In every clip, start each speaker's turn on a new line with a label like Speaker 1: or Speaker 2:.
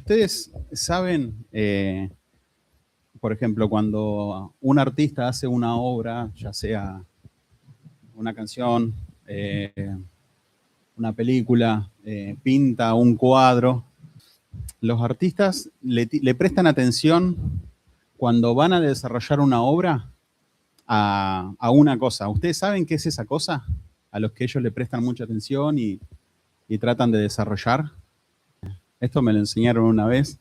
Speaker 1: Ustedes saben, por ejemplo, cuando un artista hace una obra, ya sea una canción, una película, pinta un cuadro, los artistas le prestan atención cuando van a desarrollar una obra a una cosa. ¿Ustedes saben qué es esa cosa a los que ellos le prestan mucha atención y tratan de desarrollar? Esto me lo enseñaron una vez.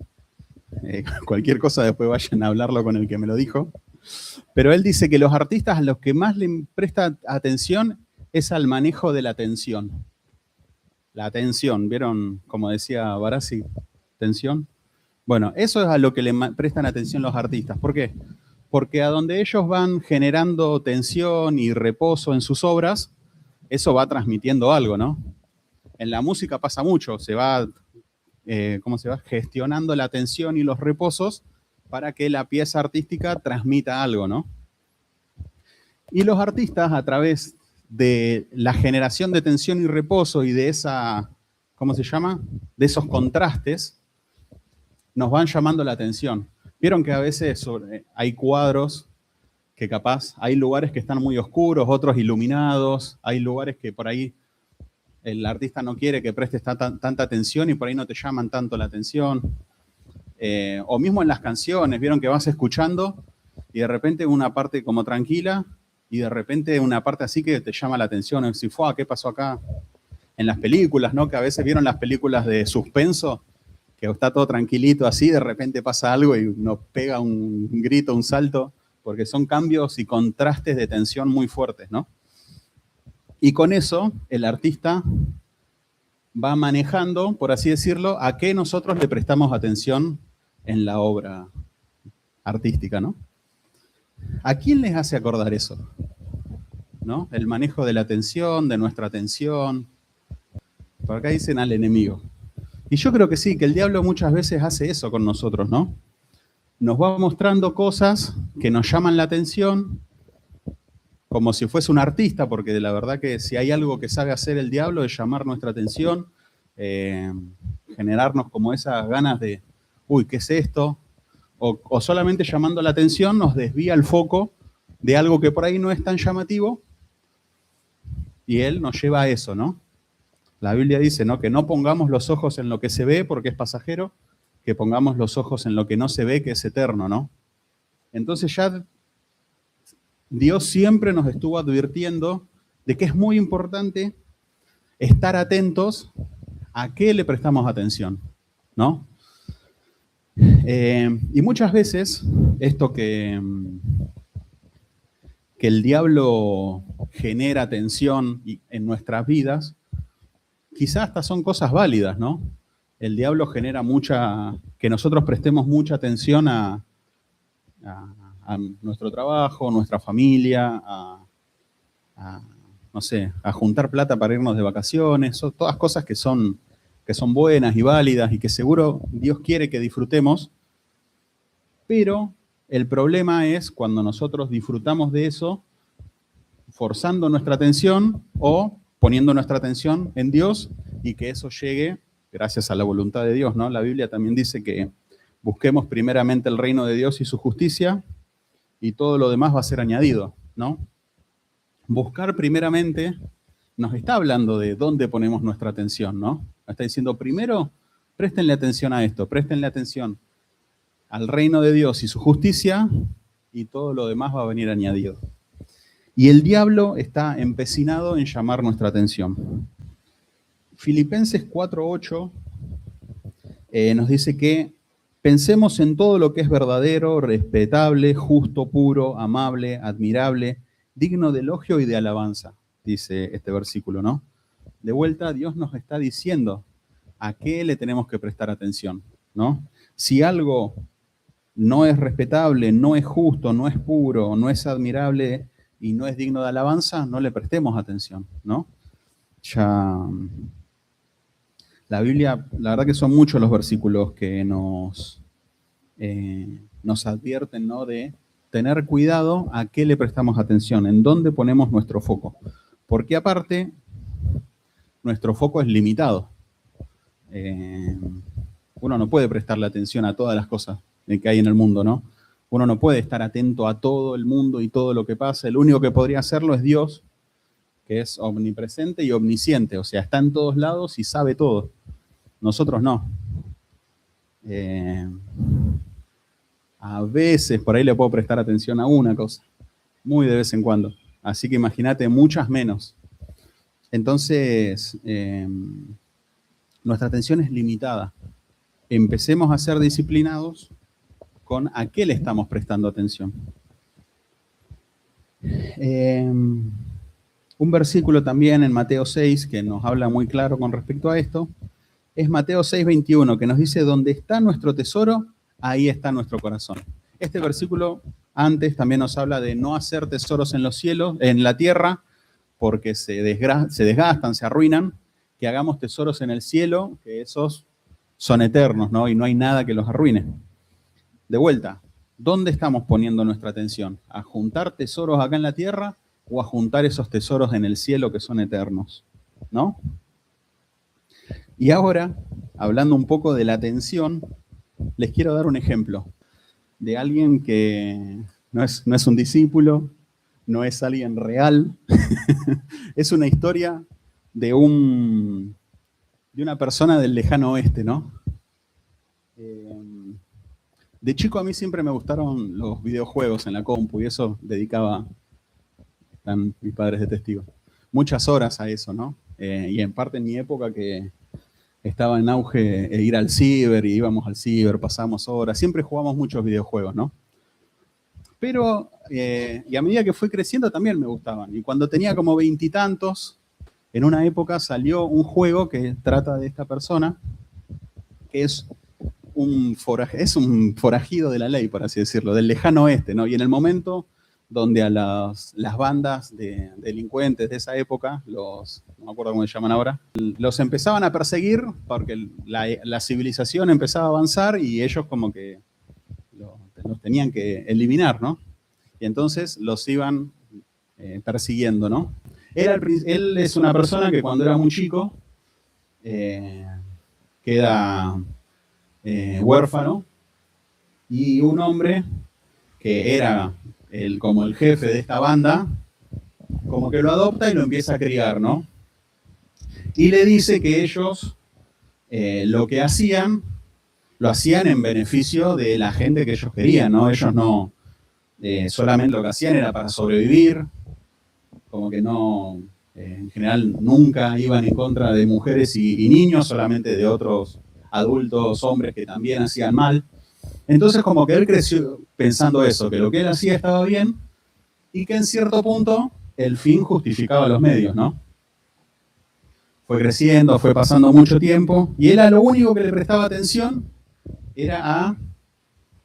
Speaker 1: Cualquier cosa después vayan a hablarlo con el que me lo dijo. Pero él dice que los artistas a los que más le presta atención es al manejo de la tensión. La tensión, ¿vieron? Como decía Barassi, tensión. Bueno, eso es a lo que le prestan atención los artistas. ¿Por qué? Porque a donde ellos van generando tensión y reposo en sus obras, eso va transmitiendo algo, ¿no? En la música pasa mucho, se va gestionando la tensión y los reposos para que la pieza artística transmita algo, ¿no? Y los artistas, a través de la generación de tensión y reposo y de esa, ¿cómo se llama? De esos contrastes, nos van llamando la atención. Vieron que a veces hay cuadros que capaz, hay lugares que están muy oscuros, otros iluminados, hay lugares que por ahí el artista no quiere que prestes tanta atención y por ahí no te llaman tanto la atención. O mismo en las canciones, vieron que vas escuchando y de repente una parte como tranquila y de repente una parte así que te llama la atención. Y decís, ¿qué pasó acá? En las películas, ¿no? Que a veces vieron las películas de suspenso, que está todo tranquilito así, de repente pasa algo y nos pega un grito, un salto, porque son cambios y contrastes de tensión muy fuertes, ¿no? Y con eso el artista va manejando, por así decirlo, a qué nosotros le prestamos atención en la obra artística, ¿no? ¿A quién les hace acordar eso? ¿No? El manejo de la atención, de nuestra atención. Por acá dicen al enemigo. Y yo creo que sí, que el diablo muchas veces hace eso con nosotros, ¿no? Nos va mostrando cosas que nos llaman la atención, como si fuese un artista, porque la verdad que si hay algo que sabe hacer el diablo es llamar nuestra atención, generarnos como esas ganas de, uy, ¿qué es esto? O solamente llamando la atención nos desvía el foco de algo que por ahí no es tan llamativo y él nos lleva a eso, ¿no? La Biblia dice, ¿no? Que no pongamos los ojos en lo que se ve porque es pasajero, que pongamos los ojos en lo que no se ve que es eterno, ¿no? Entonces ya Dios siempre nos estuvo advirtiendo de que es muy importante estar atentos a qué le prestamos atención, ¿no? Y muchas veces esto que el diablo genera tensión en nuestras vidas, quizás hasta son cosas válidas, ¿no? El diablo genera que nosotros prestemos mucha atención a nuestro trabajo, nuestra familia, no sé, a juntar plata para irnos de vacaciones, son todas cosas que son buenas y válidas y que seguro Dios quiere que disfrutemos, pero el problema es cuando nosotros disfrutamos de eso forzando nuestra atención o poniendo nuestra atención en Dios y que eso llegue gracias a la voluntad de Dios, ¿no? La Biblia también dice que busquemos primeramente el reino de Dios y su justicia y todo lo demás va a ser añadido, ¿no? Buscar primeramente nos está hablando de dónde ponemos nuestra atención, ¿no? Está diciendo, primero, préstenle atención a esto, préstenle atención al reino de Dios y su justicia y todo lo demás va a venir añadido. Y el diablo está empecinado en llamar nuestra atención. Filipenses 4:8 nos dice que pensemos en todo lo que es verdadero, respetable, justo, puro, amable, admirable, digno de elogio y de alabanza, dice este versículo, ¿no? De vuelta, Dios nos está diciendo a qué le tenemos que prestar atención, ¿no? Si algo no es respetable, no es justo, no es puro, no es admirable y no es digno de alabanza, no le prestemos atención, ¿no? Ya la Biblia, la verdad que son muchos los versículos que nos advierten, ¿no? De tener cuidado a qué le prestamos atención, en dónde ponemos nuestro foco. Porque aparte, nuestro foco es limitado. Uno no puede prestarle atención a todas las cosas que hay en el mundo, ¿no? Uno no puede estar atento a todo el mundo y todo lo que pasa. El único que podría hacerlo es Dios, que es omnipresente y omnisciente, o sea, está en todos lados y sabe todo. Nosotros no. A veces por ahí le puedo prestar atención a una cosa, muy de vez en cuando. Así que imagínate, muchas menos. Entonces, nuestra atención es limitada. Empecemos a ser disciplinados con a qué le estamos prestando atención. Un versículo también en Mateo 6 que nos habla muy claro con respecto a esto, es Mateo 6:21, que nos dice, donde está nuestro tesoro, ahí está nuestro corazón. Este versículo antes también nos habla de no hacer tesoros en los cielos, en la tierra, porque se desgastan, se arruinan, que hagamos tesoros en el cielo, que esos son eternos, ¿no? Y no hay nada que los arruine. De vuelta, ¿dónde estamos poniendo nuestra atención? ¿A juntar tesoros acá en la tierra o a juntar esos tesoros en el cielo que son eternos? ¿No? Y ahora, hablando un poco de la atención, les quiero dar un ejemplo de alguien que no es un discípulo, no es alguien real, es una historia de una persona del lejano oeste, ¿no? De chico a mí siempre me gustaron los videojuegos en la compu y eso dedicaba, están mis padres de testigo, muchas horas a eso, ¿no? Y en parte en mi época que estaba en auge ir al ciber y íbamos al ciber, pasamos horas, siempre jugamos muchos videojuegos, ¿no? Pero, y a medida que fui creciendo también me gustaban. Y cuando tenía como 20 y tantos, en una época salió un juego que trata de esta persona, que es un forajido de la ley, por así decirlo, del lejano oeste, ¿no? Y en el momento donde a las bandas de delincuentes de esa época, no me acuerdo cómo se llaman ahora, los empezaban a perseguir porque la civilización empezaba a avanzar y ellos como que los tenían que eliminar, ¿no? Y entonces los iban persiguiendo, ¿no? Él es una persona que cuando era muy chico queda huérfano y un hombre que era como el jefe de esta banda, como que lo adopta y lo empieza a criar, ¿no? Y le dice que ellos lo que hacían, lo hacían en beneficio de la gente que ellos querían, ¿no? Ellos no, solamente lo que hacían era para sobrevivir, como que no, en general nunca iban en contra de mujeres y niños, solamente de otros adultos, hombres que también hacían mal. Entonces como que él creció pensando eso, que lo que él hacía estaba bien y que en cierto punto el fin justificaba los medios, ¿no? Fue creciendo, fue pasando mucho tiempo y él a lo único que le prestaba atención era a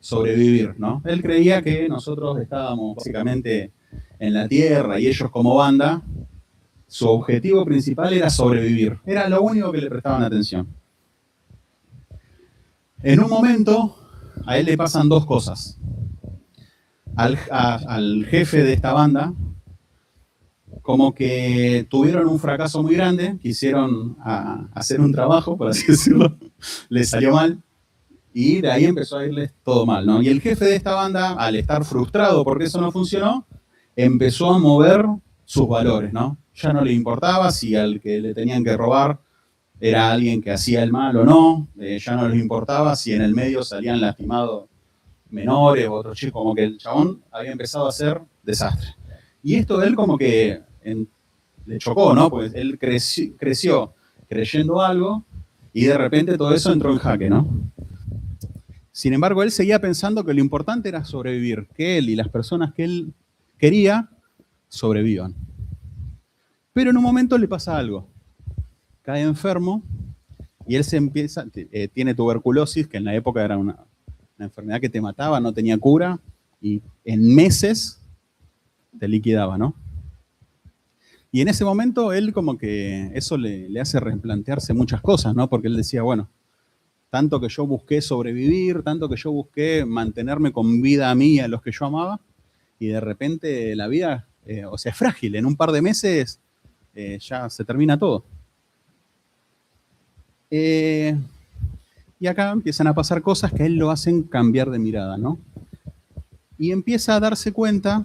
Speaker 1: sobrevivir, ¿no? Él creía que nosotros estábamos básicamente en la tierra y ellos como banda, su objetivo principal era sobrevivir. Era lo único que le prestaban atención. En un momento, a él le pasan dos cosas. Al jefe de esta banda, como que tuvieron un fracaso muy grande, quisieron hacer un trabajo, por así decirlo, les salió mal, y de ahí empezó a irles todo mal, ¿no? Y el jefe de esta banda, al estar frustrado porque eso no funcionó, empezó a mover sus valores, ¿no? Ya no le importaba si al que le tenían que robar era alguien que hacía el mal o no, ya no les importaba si en el medio salían lastimados menores o otros chicos, como que el chabón había empezado a hacer desastre. Y esto él como que le chocó, ¿no? Pues él creció creyendo algo y de repente todo eso entró en jaque, ¿no? Sin embargo, él seguía pensando que lo importante era sobrevivir, que él y las personas que él quería sobrevivan. Pero en un momento le pasa algo. Cae enfermo y él tiene tuberculosis, que en la época era una enfermedad que te mataba, no tenía cura, y en meses te liquidaba, ¿no? Y en ese momento él como que eso le hace replantearse muchas cosas, ¿no? Porque él decía, bueno, tanto que yo busqué sobrevivir, tanto que yo busqué mantenerme con vida a mí y a los que yo amaba, y de repente la vida, o sea, es frágil, en un par de meses ya se termina todo. Y acá empiezan a pasar cosas que a él lo hacen cambiar de mirada, ¿no? Y empieza a darse cuenta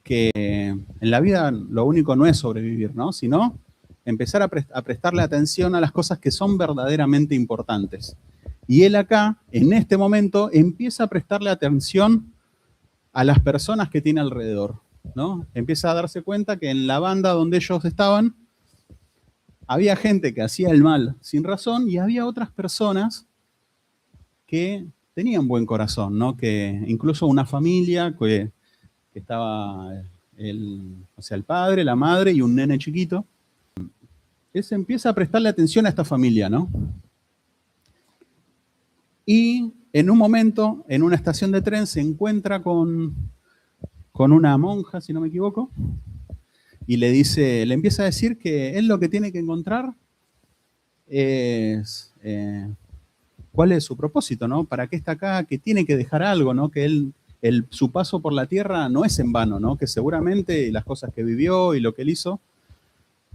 Speaker 1: que en la vida lo único no es sobrevivir, ¿no? Sino empezar a prestarle atención a las cosas que son verdaderamente importantes. Y él acá, en este momento, empieza a prestarle atención a las personas que tiene alrededor, ¿no? Empieza a darse cuenta que en la banda donde ellos estaban, había gente que hacía el mal sin razón y había otras personas que tenían buen corazón, ¿no? Que incluso una familia que estaba el padre, la madre y un nene chiquito. Él se empieza a prestarle atención a esta familia, ¿no? Y en un momento, en una estación de tren, se encuentra con una monja, si no me equivoco, y le empieza a decir que él lo que tiene que encontrar es cuál es su propósito, ¿no? ¿Para qué está acá? Que tiene que dejar algo, ¿no? Que su paso por la tierra no es en vano, ¿no? Que seguramente las cosas que vivió y lo que él hizo,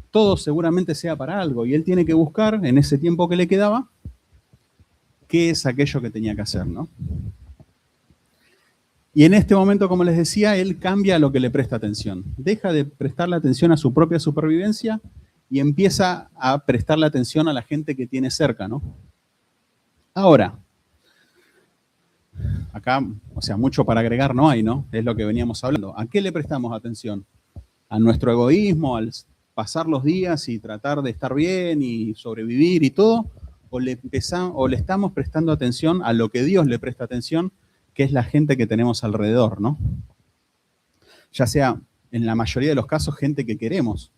Speaker 1: todo seguramente sea para algo. Y él tiene que buscar, en ese tiempo que le quedaba, qué es aquello que tenía que hacer, ¿no? Y en este momento, como les decía, él cambia a lo que le presta atención. Deja de prestarle atención a su propia supervivencia y empieza a prestarle atención a la gente que tiene cerca, ¿no? Ahora, acá, o sea, mucho para agregar no hay, ¿no? Es lo que veníamos hablando. ¿A qué le prestamos atención? ¿A nuestro egoísmo, al pasar los días y tratar de estar bien y sobrevivir y todo? ¿O le estamos prestando atención a lo que Dios le presta atención, que es la gente que tenemos alrededor, ¿no? Ya sea, en la mayoría de los casos, gente que queremos,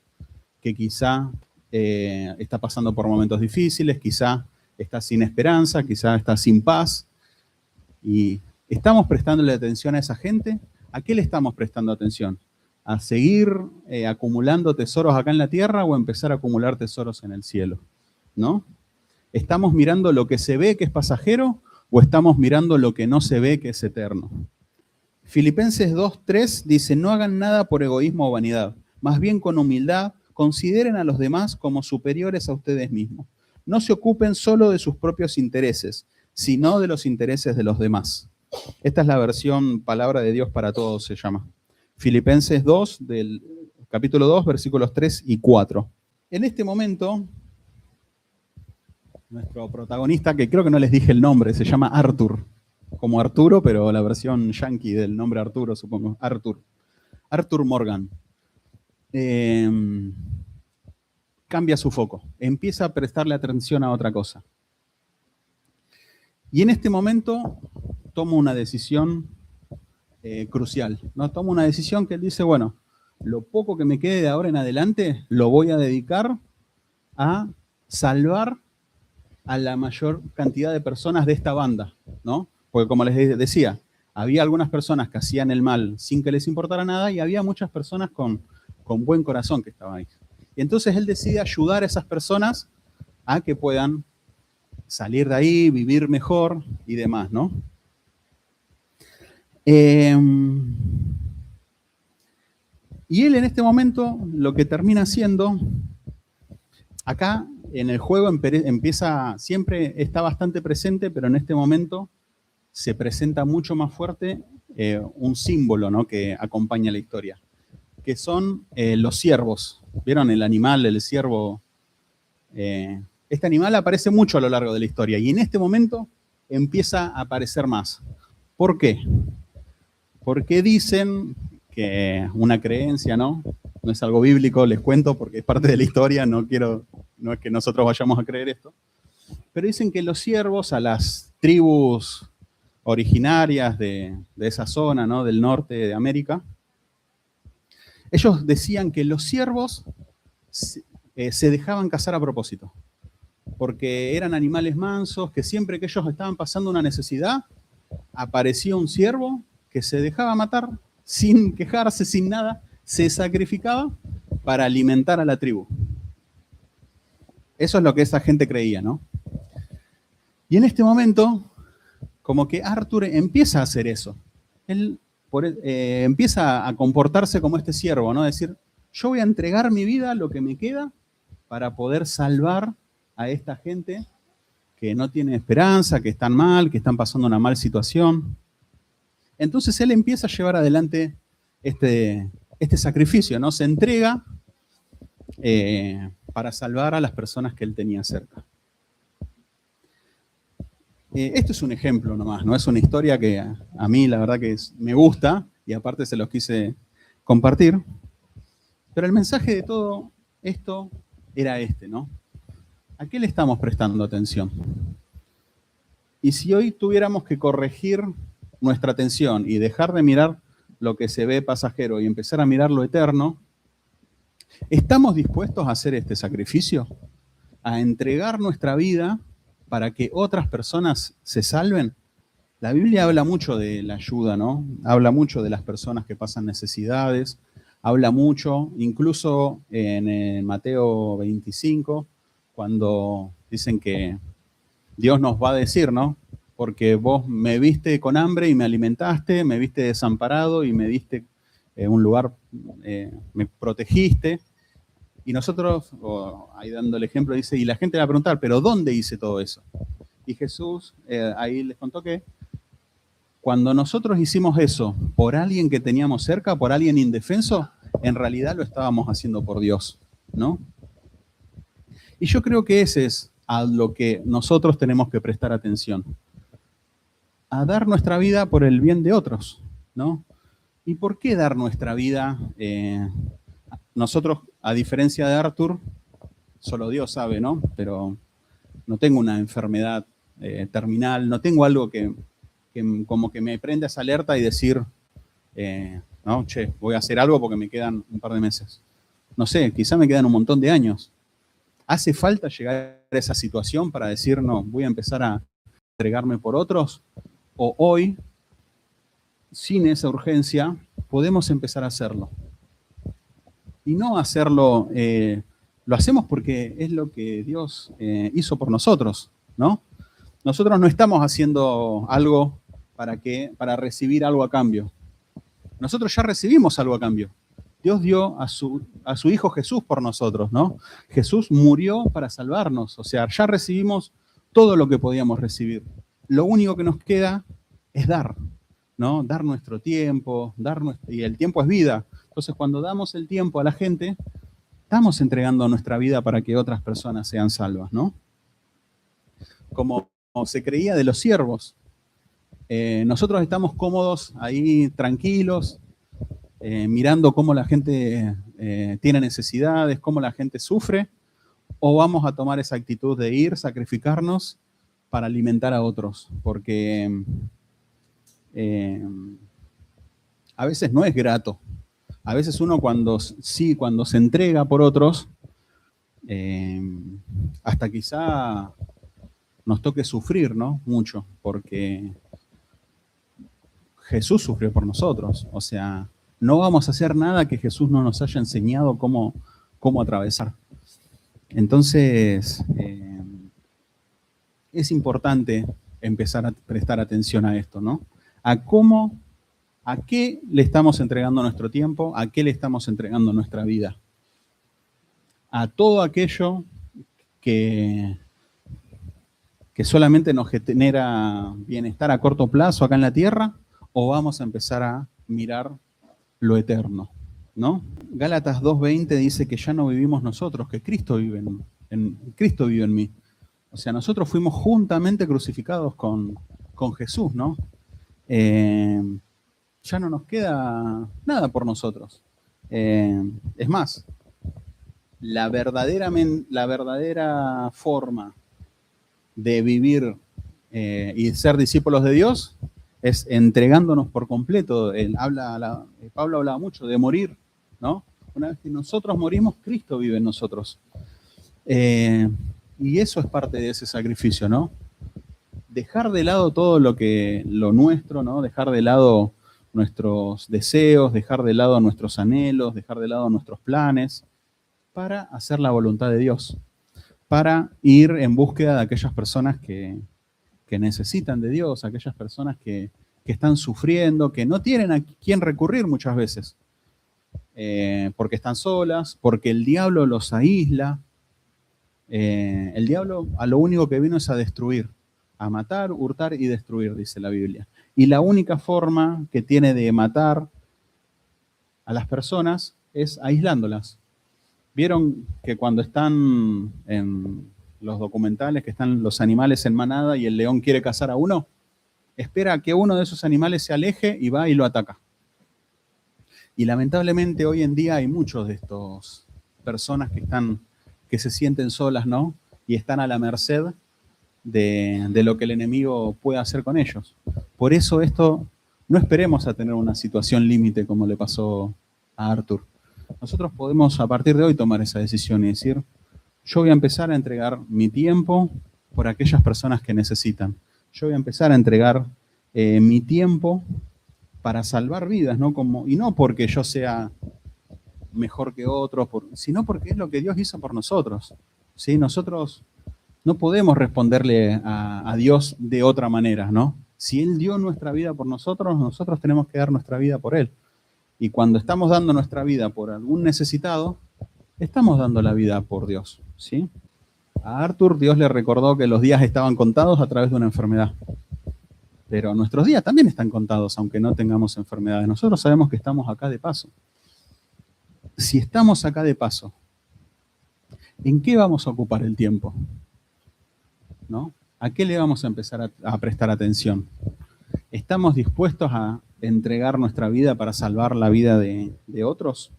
Speaker 1: que quizá está pasando por momentos difíciles, quizá está sin esperanza, quizá está sin paz. Y ¿estamos prestándole atención a esa gente? ¿A qué le estamos prestando atención? ¿A seguir acumulando tesoros acá en la tierra o a empezar a acumular tesoros en el cielo? ¿No? ¿Estamos mirando lo que se ve que es pasajero o estamos mirando lo que no se ve que es eterno? Filipenses 2:3 dice, no hagan nada por egoísmo o vanidad, más bien con humildad consideren a los demás como superiores a ustedes mismos. No se ocupen solo de sus propios intereses, sino de los intereses de los demás. Esta es la versión Palabra de Dios para Todos, se llama. Filipenses 2, del capítulo 2, versículos 3 y 4. En este momento, nuestro protagonista, que creo que no les dije el nombre, se llama Arthur, como Arturo, pero la versión yankee del nombre Arturo, supongo. Arthur Morgan. Cambia su foco, empieza a prestarle atención a otra cosa. Y en este momento toma una decisión crucial, ¿no? Toma una decisión que él dice, bueno, lo poco que me quede de ahora en adelante lo voy a dedicar a salvar a la mayor cantidad de personas de esta banda, ¿no? Porque como les decía, había algunas personas que hacían el mal sin que les importara nada y había muchas personas con buen corazón que estaban ahí. Y entonces él decide ayudar a esas personas a que puedan salir de ahí, vivir mejor y demás, ¿no? Y él en este momento lo que termina haciendo, acá en el juego empieza, siempre está bastante presente, pero en este momento se presenta mucho más fuerte un símbolo, ¿no? Que acompaña la historia, que son los ciervos. ¿Vieron el animal, el ciervo? Este animal aparece mucho a lo largo de la historia y en este momento empieza a aparecer más. ¿Por qué? Porque dicen que una creencia, ¿no? No es algo bíblico, les cuento porque es parte de la historia, no es que nosotros vayamos a creer esto, pero dicen que los ciervos a las tribus originarias de esa zona, ¿no? Del norte de América, ellos decían que los ciervos se dejaban cazar a propósito, porque eran animales mansos, que siempre que ellos estaban pasando una necesidad, aparecía un ciervo que se dejaba matar sin quejarse, sin nada, se sacrificaba para alimentar a la tribu. Eso es lo que esa gente creía, ¿no? Y en este momento, como que Arthur empieza a hacer eso. Él empieza a comportarse como este siervo, ¿no? Decir, yo voy a entregar mi vida, lo que me queda, para poder salvar a esta gente que no tienen esperanza, que están mal, que están pasando una mala situación. Entonces él empieza a llevar adelante este sacrificio, ¿no? Se entrega para salvar a las personas que él tenía cerca. Esto es un ejemplo nomás, ¿no? Es una historia que a mí la verdad que me gusta y aparte se los quise compartir. Pero el mensaje de todo esto era este, ¿no? ¿A qué le estamos prestando atención? Y si hoy tuviéramos que corregir nuestra atención y dejar de mirar lo que se ve pasajero y empezar a mirar lo eterno, ¿estamos dispuestos a hacer este sacrificio? ¿A entregar nuestra vida para que otras personas se salven? La Biblia habla mucho de la ayuda, ¿no? Habla mucho de las personas que pasan necesidades, habla mucho, incluso en Mateo 25, cuando dicen que Dios nos va a decir, ¿no? Porque vos me viste con hambre y me alimentaste, me viste desamparado y me diste un lugar, me protegiste. Y nosotros, ahí dando el ejemplo, dice, y la gente va a preguntar, ¿pero dónde hice todo eso? Y Jesús ahí les contó que cuando nosotros hicimos eso por alguien que teníamos cerca, por alguien indefenso, en realidad lo estábamos haciendo por Dios, ¿no? Y yo creo que ese es a lo que nosotros tenemos que prestar atención. A dar nuestra vida por el bien de otros, ¿no? ¿Y por qué dar nuestra vida? Nosotros, a diferencia de Arthur, solo Dios sabe, ¿no? Pero no tengo una enfermedad terminal, no tengo algo que como que me prenda esa alerta y decir, no, che, voy a hacer algo porque me quedan un par de meses. No sé, quizá me quedan un montón de años. ¿Hace falta llegar a esa situación para decir, no, voy a empezar a entregarme por otros? ¿O hoy, sin esa urgencia, podemos empezar a hacerlo? Y no hacerlo, lo hacemos porque es lo que Dios hizo por nosotros, ¿no? Nosotros no estamos haciendo algo para recibir algo a cambio. Nosotros ya recibimos algo a cambio. Dios dio a su Hijo Jesús por nosotros, ¿no? Jesús murió para salvarnos, o sea, ya recibimos todo lo que podíamos recibir. Lo único que nos queda es dar, ¿no? Dar nuestro tiempo, y el tiempo es vida. Entonces, cuando damos el tiempo a la gente, estamos entregando nuestra vida para que otras personas sean salvas, ¿no? Como se creía de los siervos. Nosotros estamos cómodos ahí, tranquilos, mirando cómo la gente tiene necesidades, cómo la gente sufre, o vamos a tomar esa actitud de ir, sacrificarnos para alimentar a otros, porque a veces no es grato. A veces uno cuando se entrega por otros, hasta quizá nos toque sufrir, ¿no? Mucho, porque Jesús sufrió por nosotros. O sea, no vamos a hacer nada que Jesús no nos haya enseñado cómo atravesar. Entonces, es importante empezar a prestar atención a esto, ¿no? ¿A qué le estamos entregando nuestro tiempo? ¿A qué le estamos entregando nuestra vida? ¿A todo aquello que solamente nos genera bienestar a corto plazo acá en la tierra? ¿O vamos a empezar a mirar lo eterno, ¿no? Gálatas 2:20 dice que ya no vivimos nosotros, que Cristo vive Cristo vive en mí. O sea, nosotros fuimos juntamente crucificados con Jesús, ¿no? Ya no nos queda nada por nosotros. Es más, la verdadera forma de vivir y ser discípulos de Dios es entregándonos por completo. Pablo hablaba mucho de morir, ¿no? Una vez que nosotros morimos, Cristo vive en nosotros. Y eso es parte de ese sacrificio, ¿no? Dejar de lado todo lo nuestro, ¿no? Dejar de lado nuestros deseos, dejar de lado nuestros anhelos, dejar de lado nuestros planes, para hacer la voluntad de Dios, para ir en búsqueda de aquellas personas que necesitan de Dios, aquellas personas que están sufriendo, que no tienen a quién recurrir muchas veces, porque están solas, porque el diablo los aísla, El diablo a lo único que vino es a destruir, a matar, hurtar y destruir, dice la Biblia. Y la única forma que tiene de matar a las personas es aislándolas. ¿Vieron que cuando están en los documentales, que están los animales en manada y el león quiere cazar a uno? Espera a que uno de esos animales se aleje y va y lo ataca. Y lamentablemente hoy en día hay muchos de estos personas que se sienten solas, ¿no? Y están a la merced de lo que el enemigo puede hacer con ellos. Por eso no esperemos a tener una situación límite como le pasó a Arthur. Nosotros podemos a partir de hoy tomar esa decisión y decir, yo voy a empezar a entregar mi tiempo por aquellas personas que necesitan. Yo voy a empezar a entregar mi tiempo para salvar vidas, ¿no? Y no porque yo sea mejor que otros, sino porque es lo que Dios hizo por nosotros. ¿Sí? Nosotros no podemos responderle a Dios de otra manera, ¿no? Si Él dio nuestra vida por nosotros, nosotros tenemos que dar nuestra vida por Él. Y cuando estamos dando nuestra vida por algún necesitado, estamos dando la vida por Dios, ¿sí? A Arthur Dios le recordó que los días estaban contados a través de una enfermedad. Pero nuestros días también están contados, aunque no tengamos enfermedades. Nosotros sabemos que estamos acá de paso. Si estamos acá de paso, ¿en qué vamos a ocupar el tiempo? ¿No? ¿A qué le vamos a empezar a prestar atención? ¿Estamos dispuestos a entregar nuestra vida para salvar la vida de otros?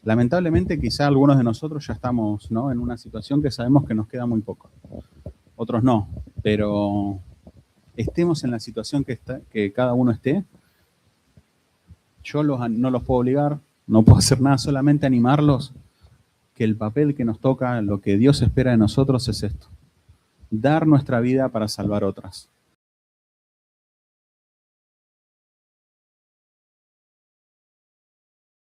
Speaker 1: Lamentablemente, quizá algunos de nosotros ya estamos, ¿no?, en una situación que sabemos que nos queda muy poco. Otros no, pero estemos en la situación que cada uno esté. Yo no los puedo obligar, no puedo hacer nada, solamente animarlos que el papel que nos toca, lo que Dios espera de nosotros es esto: dar nuestra vida para salvar otras.